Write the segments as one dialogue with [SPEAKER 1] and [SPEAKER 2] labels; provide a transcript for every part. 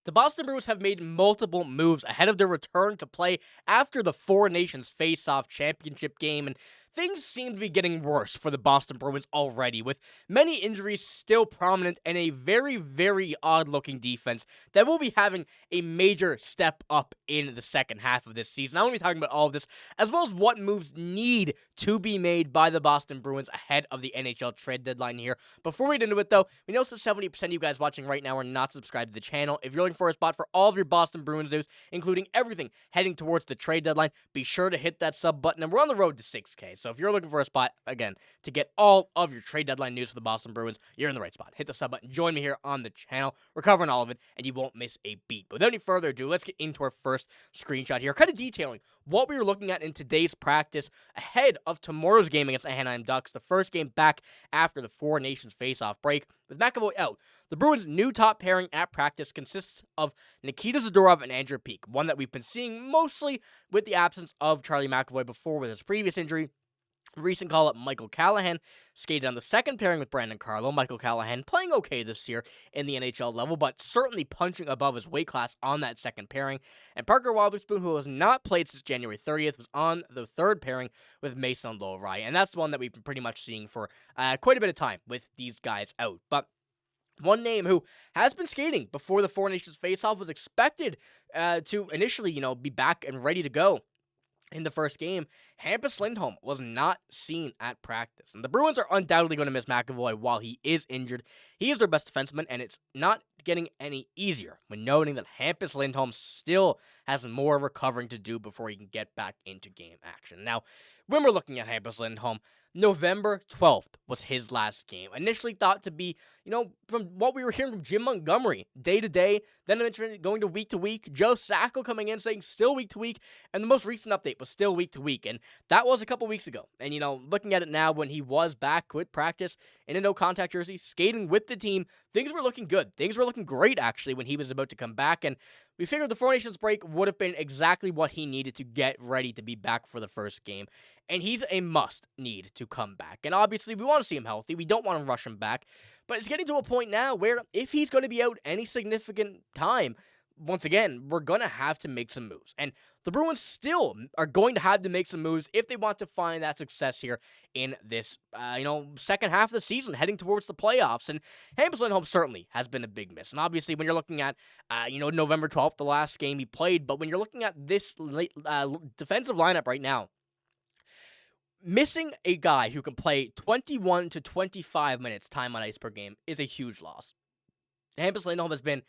[SPEAKER 1] The Boston Bruins have made multiple moves ahead of their return to play after the Four Nations Face-Off Championship game, and things seem to be getting worse for the Boston Bruins already, with many injuries still prominent and a very, very odd-looking defense that will be having a major step up in the second half of this season. I want to be talking about all of this, as well as what moves need to be made by the Boston Bruins ahead of the NHL trade deadline here. Before we get into it, though, we know that 70% of you guys watching right now are not subscribed to the channel. If you're looking for a spot for all of your Boston Bruins news, including everything heading towards the trade deadline, be sure to hit that sub button, and we're on the road to 6K. So if you're looking for a spot, again, to get all of your trade deadline news for the Boston Bruins, you're in the right spot. Hit the sub button, join me here on the channel. We're covering all of it, and you won't miss a beat. But without any further ado, let's get into our first screenshot here, kind of detailing what we were looking at in today's practice ahead of tomorrow's game against the Anaheim Ducks, the first game back after the Four Nations face-off break. With McAvoy out, the Bruins' new top pairing at practice consists of Nikita Zadorov and Andrew Peeke, one that we've been seeing mostly with the absence of Charlie McAvoy before with his previous injury. Recent call-up Michael Callahan skated on the second pairing with Brandon Carlo. Michael Callahan playing okay this year in the NHL level, but certainly punching above his weight class on that second pairing. And Parker Wotherspoon, who has not played since January 30th, was on the third pairing with Mason Lohrei. And that's the one that we've been pretty much seeing for quite a bit of time with these guys out. But one name who has been skating before the Four Nations face-off was expected to initially, be back and ready to go in the first game. Elias Lindholm was not seen at practice. And the Bruins are undoubtedly going to miss McAvoy while he is injured. He is their best defenseman, and it's not getting any easier when noting that Elias Lindholm still has more recovering to do before he can get back into game action. Now, when we're looking at Elias Lindholm, November 12th was his last game. Initially thought to be, from what we were hearing from Jim Montgomery, day to day, then eventually going to week. Joe Sacco coming in saying still week to week, and the most recent update was still week to week, and that was a couple weeks ago. And, looking at it now when he was back with practice in a no-contact jersey, skating with the team, things were looking good. Things were looking great, actually, when he was about to come back, and we figured the Four Nations break would have been exactly what he needed to get ready to be back for the first game. And he's a must-need to come back. And obviously, we want to see him healthy. We don't want to rush him back. But it's getting to a point now where if he's going to be out any significant time, once again, we're going to have to make some moves. And the Bruins still are going to have to make some moves if they want to find that success here in this, second half of the season, heading towards the playoffs. And Elias Lindholm certainly has been a big miss. And obviously, when you're looking at, November 12th, the last game he played, but when you're looking at this defensive lineup right now, missing a guy who can play 21 to 25 minutes time on ice per game is a huge loss. Elias Lindholm has been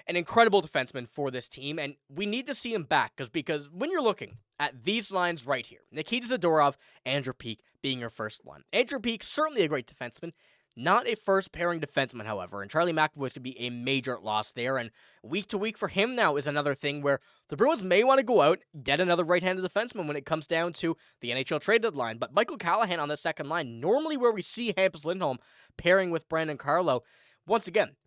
[SPEAKER 1] an incredible defenseman for this team, and we need to see him back because when you're looking at these lines right here, Nikita Zadorov, Andrew Peeke being your first one. Andrew Peeke, certainly a great defenseman, not a first-pairing defenseman, however, and Charlie McAvoy is going to be a major loss there, and week to week for him now is another thing where the Bruins may want to go out, get another right-handed defenseman when it comes down to the NHL trade deadline, but Michael Callahan on the second line, normally where we see Elias Lindholm pairing with Brandon Carlo, once again,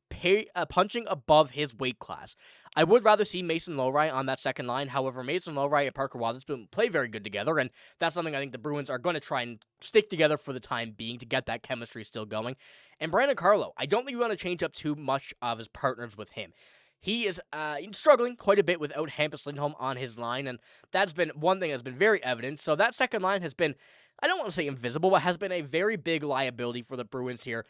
[SPEAKER 1] punching above his weight class. I would rather see Mason Lohrei on that second line. However, Mason Lohrei and Parker Wotherspoon play very good together, and that's something I think the Bruins are going to try and stick together for the time being to get that chemistry still going. And Brandon Carlo, I don't think we want to change up too much of his partners with him. He is struggling quite a bit without Elias Lindholm on his line, and that's been one thing that's been very evident. So that second line has been, I don't want to say invisible, but has been a very big liability for the Bruins here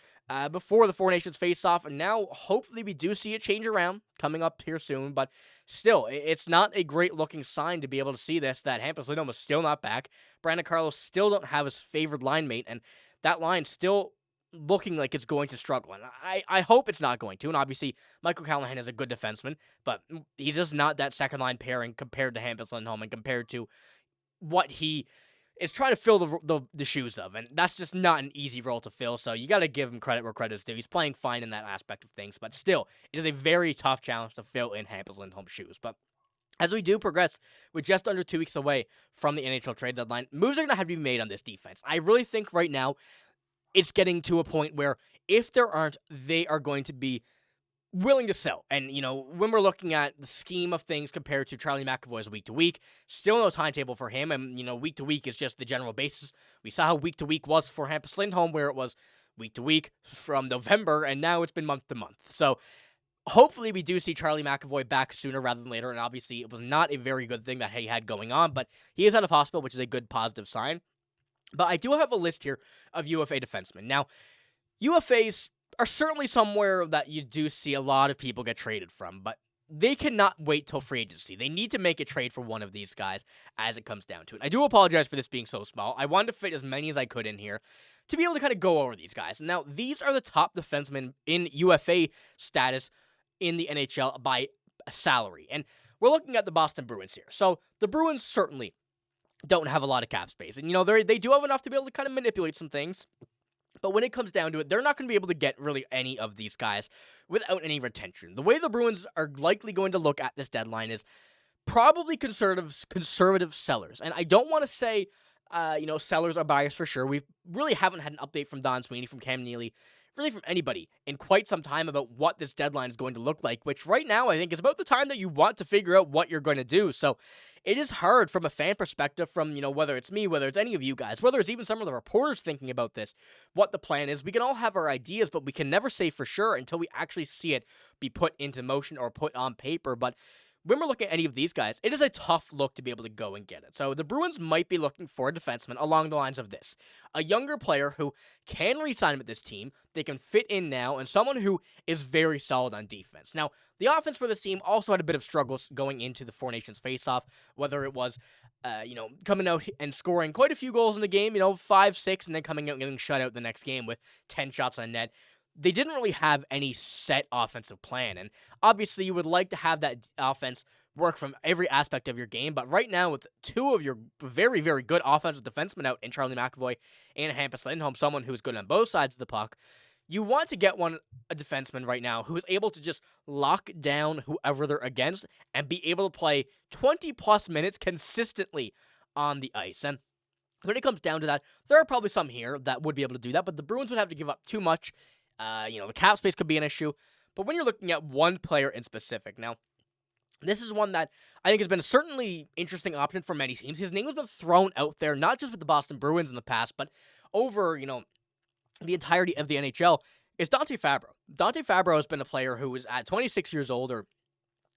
[SPEAKER 1] before the Four Nations face-off, and now hopefully we do see it change around coming up here soon, but still, it's not a great-looking sign to be able to see this, that Elias Lindholm is still not back. Brandon Carlo still don't have his favored line mate, and that line still looking like it's going to struggle, and I hope it's not going to, and obviously Michael Callahan is a good defenseman, but he's just not that second-line pairing compared to Elias Lindholm and compared to what he is trying to fill the shoes of, and that's just not an easy role to fill, so you got to give him credit where credit's due. He's playing fine in that aspect of things, but still, it is a very tough challenge to fill in Elias Lindholm's shoes, but as we do progress, with just under 2 weeks away from the NHL trade deadline, moves are going to have to be made on this defense. I really think right now, it's getting to a point where if there aren't, they are going to be willing to sell. And, when we're looking at the scheme of things compared to Charlie McAvoy's week to week, still no timetable for him. And, week to week is just the general basis. We saw how week to week was for Elias Lindholm, where it was week to week from November, and now it's been month to month. So Hopefully, we do see Charlie McAvoy back sooner rather than later, and obviously, it was not a very good thing that he had going on, but he is out of hospital, which is a good positive sign. But I do have a list here of UFA defensemen. Now, UFAs are certainly somewhere that you do see a lot of people get traded from, but they cannot wait till free agency. They need to make a trade for one of these guys as it comes down to it. I do apologize for this being so small. I wanted to fit as many as I could in here to be able to kind of go over these guys. Now, these are the top defensemen in UFA status in the NHL by salary. And we're looking at the Boston Bruins here. So the Bruins certainly don't have a lot of cap space. And, they do have enough to be able to kind of manipulate some things. But when it comes down to it, they're not going to be able to get really any of these guys without any retention. The way the Bruins are likely going to look at this deadline is probably conservative sellers. And I don't want to say, sellers are biased for sure. We really haven't had an update from Don Sweeney, from Cam Neely, really from anybody in quite some time about what this deadline is going to look like, which right now I think is about the time that you want to figure out what you're going to do. So it is hard from a fan perspective, from, whether it's me, whether it's any of you guys, whether it's even some of the reporters thinking about this, what the plan is. We can all have our ideas, but we can never say for sure until we actually see it be put into motion or put on paper. But when we're looking at any of these guys, it is a tough look to be able to go and get it. So the Bruins might be looking for a defenseman along the lines of this: a younger player who can re-sign with this team, they can fit in now, and someone who is very solid on defense. Now, the offense for this team also had a bit of struggles going into the Four Nations face-off, whether it was, coming out and scoring quite a few goals in the game, 5, 6, and then coming out and getting shut out the next game with 10 shots on net. They didn't really have any set offensive plan, and obviously you would like to have that offense work from every aspect of your game, but right now with two of your very, very good offensive defensemen out in Charlie McAvoy and Elias Lindholm, someone who's good on both sides of the puck, you want to get a defenseman right now who is able to just lock down whoever they're against and be able to play 20-plus minutes consistently on the ice. And when it comes down to that, there are probably some here that would be able to do that, but the Bruins would have to give up too much. The cap space could be an issue, but when you're looking at one player in specific, now, this is one that I think has been a certainly interesting option for many teams. His name has been thrown out there, not just with the Boston Bruins in the past, but over, the entirety of the NHL, is Dante Fabro. Dante Fabro has been a player who is at 26 years old, or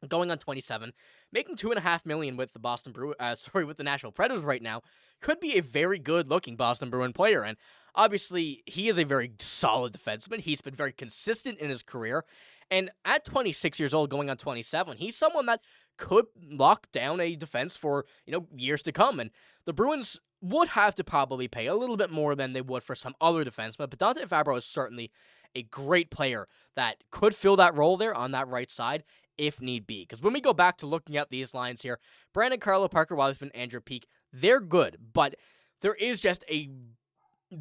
[SPEAKER 1] going on 27, making $2.5 million with the with the Nashville Predators right now, could be a very good-looking Boston Bruin player. And obviously, he is a very solid defenseman. He's been very consistent in his career. And at 26 years old, going on 27, he's someone that could lock down a defense for, years to come. And the Bruins would have to probably pay a little bit more than they would for some other defensemen. But Dante Fabro is certainly a great player that could fill that role there on that right side if need be. Because when we go back to looking at these lines here, Brandon Carlo, Parker Wiseman, Andrew Peeke, they're good, but there is just a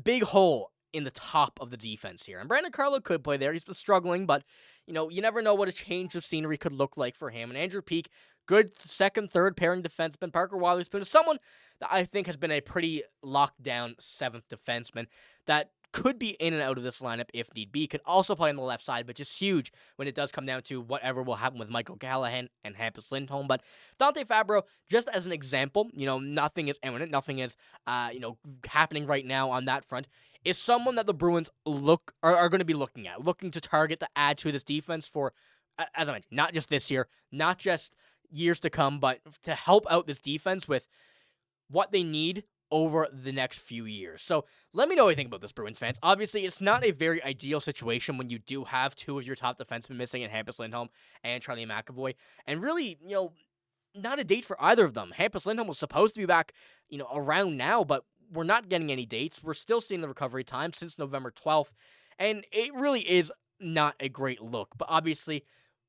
[SPEAKER 1] big hole in the top of the defense here. And Brandon Carlo could play there. He's been struggling, but, you never know what a change of scenery could look like for him. And Andrew Peeke, good second, third pairing defenseman. Parker Wiseman is someone that I think has been a pretty locked down seventh defenseman that could be in and out of this lineup if need be. Could also play on the left side, but just huge when it does come down to whatever will happen with Michael Callahan and Elias Lindholm. But Dante Fabro, just as an example, nothing is imminent, nothing is, happening right now on that front, is someone that the Bruins are going to be looking to target to add to this defense for, as I mentioned, not just this year, not just years to come, but to help out this defense with what they need over the next few years. So let me know what you think about this, Bruins fans. Obviously, it's not a very ideal situation when you do have two of your top defensemen missing in Elias Lindholm and Charlie McAvoy. And really, not a date for either of them. Elias Lindholm was supposed to be back, around now, but we're not getting any dates. We're still seeing the recovery time since November 12th. And it really is not a great look. But obviously,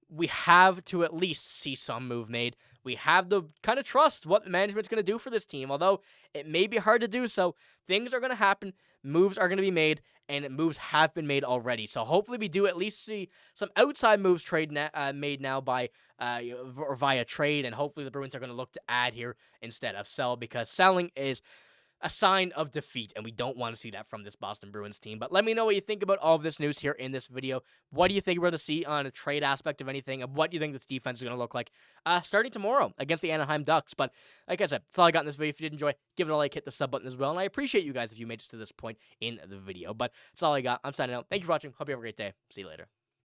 [SPEAKER 1] we have to at least see some move made. We have to kind of trust what the management's going to do for this team. Although it may be hard to do so, things are going to happen, moves are going to be made, and moves have been made already. So hopefully we do at least see some outside moves made now by or via trade, and hopefully the Bruins are going to look to add here instead of sell, because selling is a sign of defeat, and we don't want to see that from this Boston Bruins team. But let me know what you think about all of this news here in this video. What do you think we're going to see on a trade aspect of anything, and what do you think this defense is going to look like starting tomorrow against the Anaheim Ducks? But like I said, that's all I got in this video. If you did enjoy, give it a like, hit the sub button as well, and I appreciate you guys if you made it to this point in the video. But that's all I got. I'm signing out. Thank you for watching. Hope you have a great day. See you later.